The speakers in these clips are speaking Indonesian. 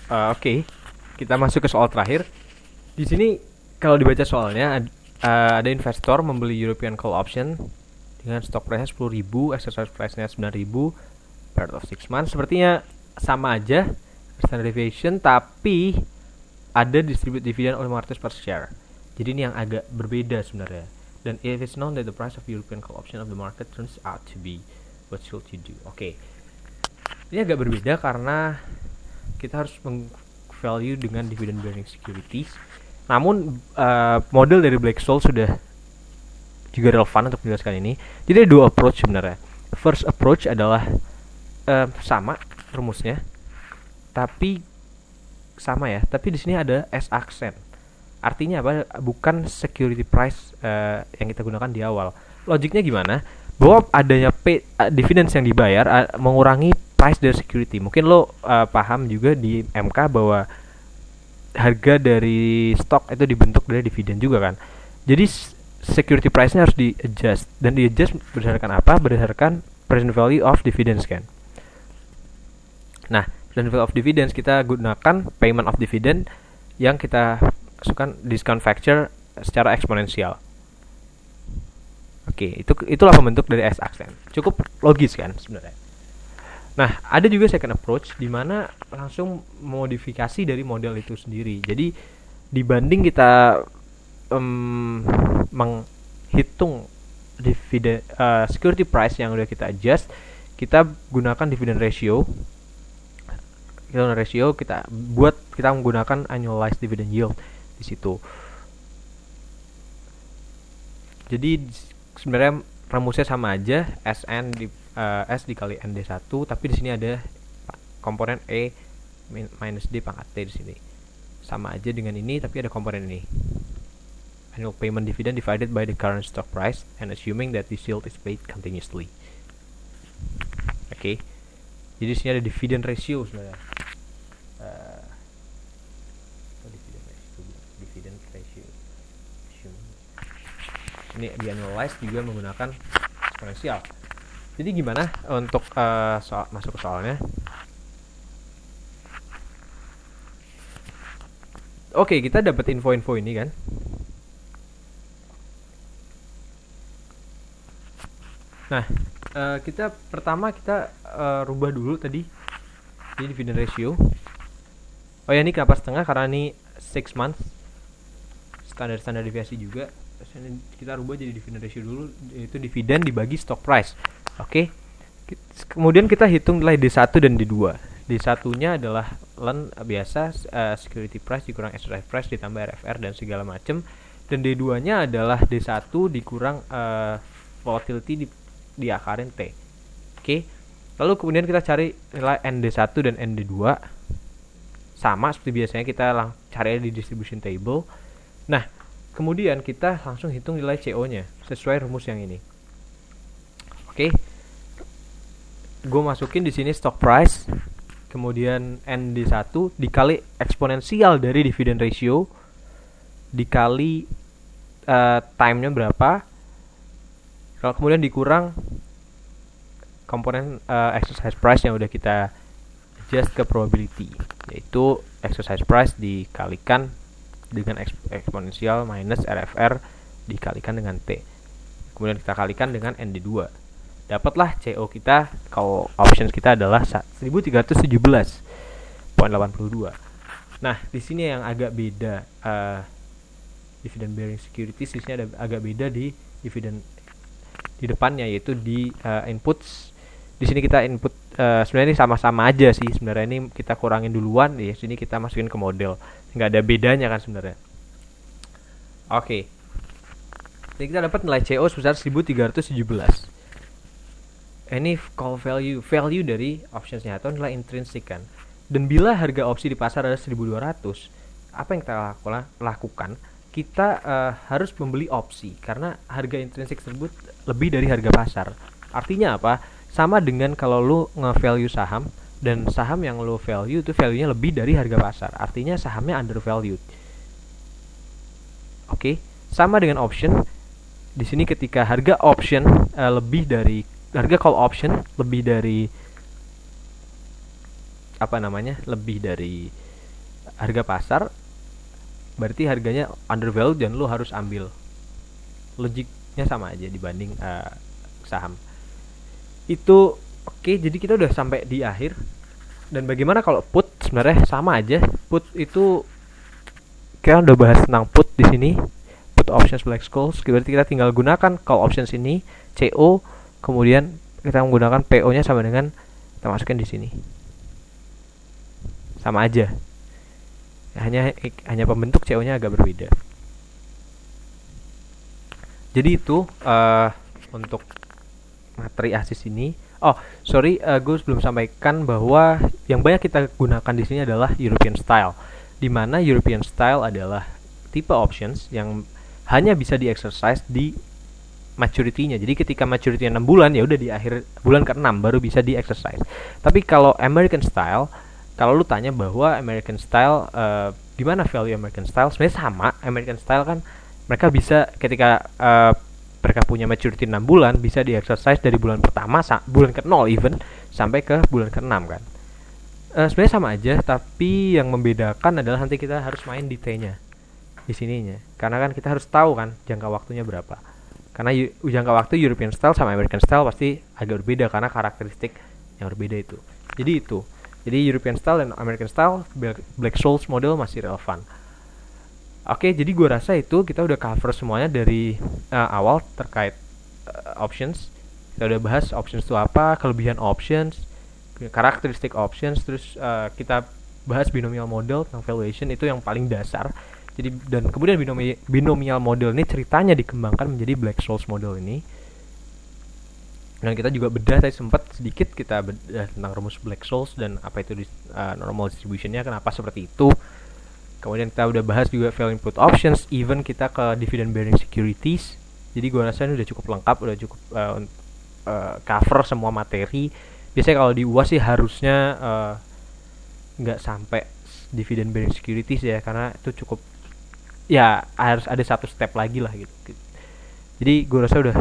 Oke, kita masuk ke soal terakhir. Di sini kalau dibaca soalnya ada investor membeli European call option dengan stock price 10.000, exercise price-nya 9.000, period of 6 months. Sepertinya sama aja, standard deviation, tapi ada distribute dividend oleh 500 per share. Jadi ini yang agak berbeda sebenarnya. Dan if it's known that the price of European call option of the market turns out to be, what should you do? Oke. Ini agak berbeda karena kita harus value dengan dividend bearing securities. Namun model dari Black-Scholes sudah juga relevan untuk menjelaskan ini. Jadi ada dua approach sebenarnya. First approach adalah sama rumusnya, tapi sama ya. Tapi di sini ada S accent. Artinya apa? Bukan security price yang kita gunakan di awal. Logiknya gimana? Bahwa adanya dividends yang dibayar mengurangi price dari security. Mungkin lo paham juga di MK bahwa harga dari stok itu dibentuk dari dividen juga kan. Jadi security price-nya harus di-adjust. Dan di-adjust berdasarkan apa? Berdasarkan present value of dividends kan. Nah, present value of dividends kita gunakan payment of dividend yang kita masukkan discount factor secara eksponensial. Oke, itulah pembentuk dari S accent. Cukup logis kan sebenarnya. Nah, ada juga second approach di mana langsung modifikasi dari model itu sendiri. Jadi dibanding kita menghitung dividen security price yang udah kita adjust, kita gunakan dividend ratio. Kita menggunakan annualized dividend yield di situ. Jadi sebenarnya rumusnya sama aja, SN S dikali ND1, tapi di sini ada komponen E minus D pangkat T di sini. Sama aja dengan ini, tapi ada komponen ini. Annual payment dividend divided by the current stock price and assuming that this yield is paid continuously. Oke. Jadi di sini ada dividend ratio sebenarnya. Dividend ratio. Ini di annualize juga menggunakan eksponensial. Jadi gimana untuk masuk ke soalnya? Oke, kita dapat info-info ini kan. Nah, kita rubah dulu tadi. Ini dividend ratio. Oh ya, ini kenapa setengah? Karena ini 6 months. Standar deviasi juga. Terus ini kita rubah jadi dividend ratio dulu, yaitu dividen dibagi stock price. Oke. Kemudian kita hitung nilai D1 dan D2. D1-nya adalah biasa security price dikurang exercise price ditambah RFR dan segala macam. Dan D2-nya adalah D1 dikurang volatility diakarin T. Oke. Lalu kemudian kita cari nilai ND1 dan ND2. Sama seperti biasanya kita cari di distribution table. Nah, kemudian kita langsung hitung nilai CO-nya sesuai rumus yang ini. Oke. Gue masukin di sini stock price, kemudian ND1 dikali eksponensial dari dividend ratio dikali time-nya berapa. Kalau kemudian dikurang komponen exercise price yang udah kita adjust ke probability, yaitu exercise price dikalikan dengan eksponensial minus RFR dikalikan dengan T. Kemudian kita kalikan dengan ND2. Dapatlah CO kita, kalau options kita adalah 1317.82. Nah, di sini yang agak beda dividend bearing securities, di sini ada agak beda di dividen di depannya, yaitu di inputs. Di sini kita input sebenarnya ini sama-sama aja sih. Sebenarnya ini kita kurangin duluan, di sini kita masukin ke model. Nggak ada bedanya kan sebenarnya. Oke. Jadi kita dapat nilai CO sebesar 1317. Ini call value dari optionsnya atau nilai intrinsik kan. Dan bila harga opsi di pasar ada 1200, apa yang kita lakukan? Kita harus membeli opsi karena harga intrinsik tersebut lebih dari harga pasar. Artinya apa? Sama dengan kalau lu nge-value saham dan saham yang lu value itu value-nya lebih dari harga pasar. Artinya sahamnya undervalued. Oke, sama dengan option. Di sini ketika harga option lebih dari harga call option lebih dari lebih dari harga pasar, berarti harganya undervalued dan lo harus ambil. Logiknya sama aja dibanding saham. Itu oke, jadi kita udah sampai di akhir. Dan bagaimana kalau put? Sebenarnya sama aja. Put itu kita udah bahas tentang put di sini. Put options black calls. Berarti kita tinggal gunakan call options ini, CO, kemudian kita menggunakan PO-nya sama dengan kita masukin di sini. Sama aja. Hanya pembentuk CO-nya agak berbeda. Jadi itu untuk materi ASIS ini. Oh, sorry, gue belum sampaikan bahwa yang banyak kita gunakan di sini adalah European Style, di mana European Style adalah tipe options yang hanya bisa di-exercise di maturity-nya. Jadi ketika maturity-nya 6 bulan, ya udah di akhir bulan ke-6 baru bisa di-exercise. Tapi kalau American Style, kalau lu tanya bahwa American Style di mana value American Style, sebenarnya sama. American Style kan mereka bisa ketika mereka punya maturity 6 bulan bisa di-exercise dari bulan pertama, bulan ke-0 even, sampai ke bulan ke-6 kan. Sebenarnya sama aja, tapi yang membedakan adalah nanti kita harus main di T-nya, di sininya. Karena kan kita harus tahu kan jangka waktunya berapa. Karena jangka waktu European Style sama American Style pasti agak berbeda karena karakteristik yang berbeda itu. Jadi European Style dan American Style, Black-Scholes model masih relevan. Oke, jadi gue rasa itu kita udah cover semuanya dari awal terkait options. Kita udah bahas options itu apa, kelebihan options, karakteristik options, terus kita bahas binomial model tentang valuation, itu yang paling dasar. Jadi dan kemudian binomial model ini ceritanya dikembangkan menjadi Black-Scholes model ini. Dan kita juga bedah tadi sempat sedikit kita bedah tentang rumus Black-Scholes dan apa itu normal distributionnya, kenapa seperti itu. Kemudian kita udah bahas juga value input options, even kita ke dividend bearing securities. Jadi gue rasa ini udah cukup lengkap, udah cukup cover semua materi. Biasanya kalau di UAS sih harusnya nggak sampai dividend bearing securities ya, karena itu cukup, ya harus ada satu step lagi lah gitu. Jadi gue rasa udah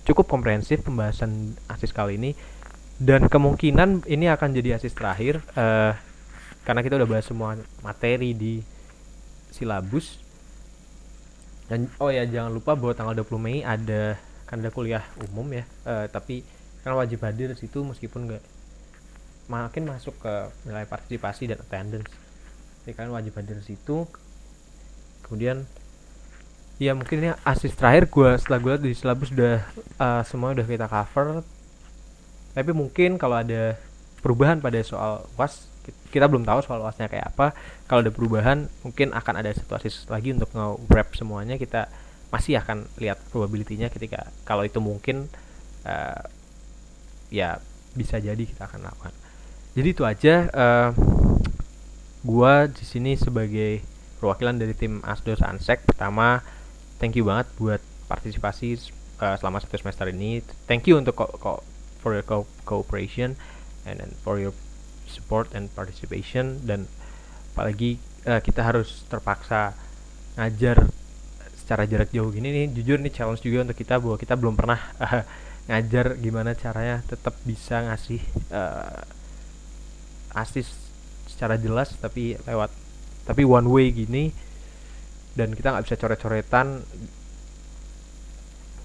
cukup komprehensif pembahasan ASIS kali ini, dan kemungkinan ini akan jadi ASIS terakhir karena kita udah bahas semua materi di silabus. Dan oh ya, jangan lupa bahwa tanggal 20 Mei ada kuliah umum ya, tapi kan wajib hadir di situ meskipun nggak makin masuk ke nilai partisipasi dan attendance. Jadi kalian wajib hadir di situ. Kemudian ya mungkin ini ASIS terakhir setelah gue lihat di silabus udah semua udah kita cover. Tapi mungkin kalau ada perubahan pada soal UAS, kita belum tahu soal UASnya kayak apa. Kalau ada perubahan mungkin akan ada situasi lagi untuk nge-wrap semuanya. Kita masih akan lihat probability-nya ketika kalau itu mungkin ya bisa jadi kita akan lakukan. Jadi itu aja. Gua di sini sebagai perwakilan dari tim Asdos Ansek. Pertama, thank you banget buat partisipasi selama 1 semester ini. Thank you untuk for your cooperation and then for your support and participation. Dan apalagi kita harus terpaksa ngajar secara jarak jauh gini nih. Jujur nih challenge juga untuk kita bahwa kita belum pernah ngajar gimana caranya tetap bisa ngasih ASIS secara jelas tapi one way gini, dan kita nggak bisa coret-coretan,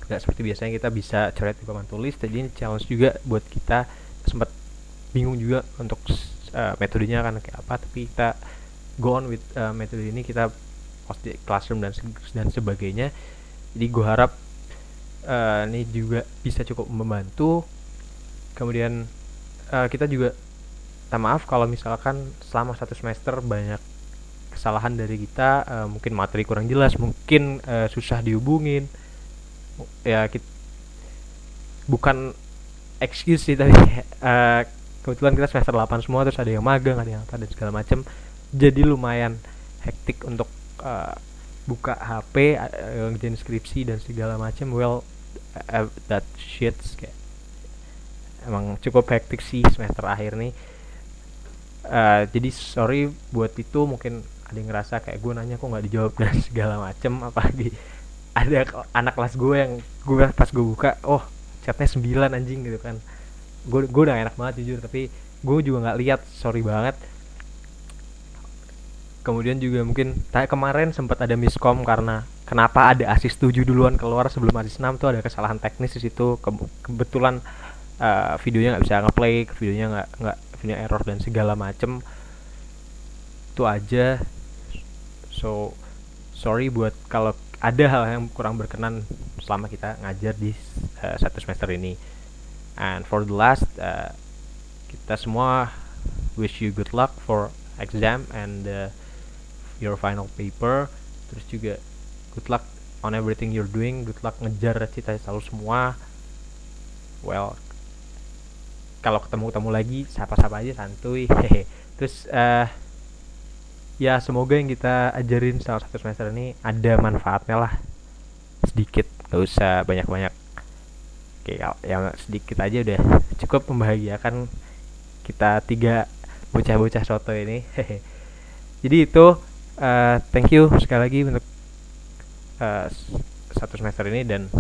nggak seperti biasanya kita bisa coret di papan tulis. Jadi ini challenge juga buat kita. Sempat bingung juga untuk metodenya akan kayak apa, tapi kita go on with metode ini, kita post di classroom dan sebagainya. Jadi gue harap ini juga bisa cukup membantu. Kemudian kita juga maaf kalau misalkan selama 1 semester banyak kesalahan dari kita, mungkin materi kurang jelas, mungkin susah dihubungin ya, bukan excuse sih, tapi kebetulan kita semester 8 semua, terus ada yang magang, ada yang apa dan segala macam, jadi lumayan hektik untuk buka HP, ngerjain skripsi dan segala macam. That shits, kayak emang cukup hektik sih semester akhir nih. Jadi sorry buat itu, mungkin ada yang ngerasa kayak gue nanya kok nggak dijawab dan segala macem. Apalagi ada anak kelas gue yang pas gue buka, oh chatnya 9 anjing gitu kan. Gue udah enak banget jujur, tapi gue juga nggak lihat, sorry banget. Kemudian juga mungkin kemarin sempat ada miskom karena kenapa ada asis 7 duluan keluar sebelum asis 6 tuh ada kesalahan teknis di situ. Kebetulan videonya nggak bisa ngeplay, videonya nggak video error dan segala macem. Itu aja. So sorry buat kalau ada hal yang kurang berkenan selama kita ngajar di satu semester ini. And for the last, kita semua wish you good luck for exam and your final paper. Terus juga good luck on everything you're doing, good luck ngejar cita-cita lu semua. Well, kalau ketemu lagi sapa-sapa aja santuy. Terus ya semoga yang kita ajarin selama satu semester ini ada manfaatnya lah, sedikit, gak usah banyak-banyak. Oke, yang sedikit aja udah cukup membahagiakan kita 3 bocah-bocah soto ini. Jadi itu thank you sekali lagi untuk satu semester ini dan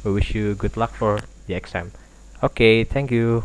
we wish you good luck for the exam. Okay, thank you.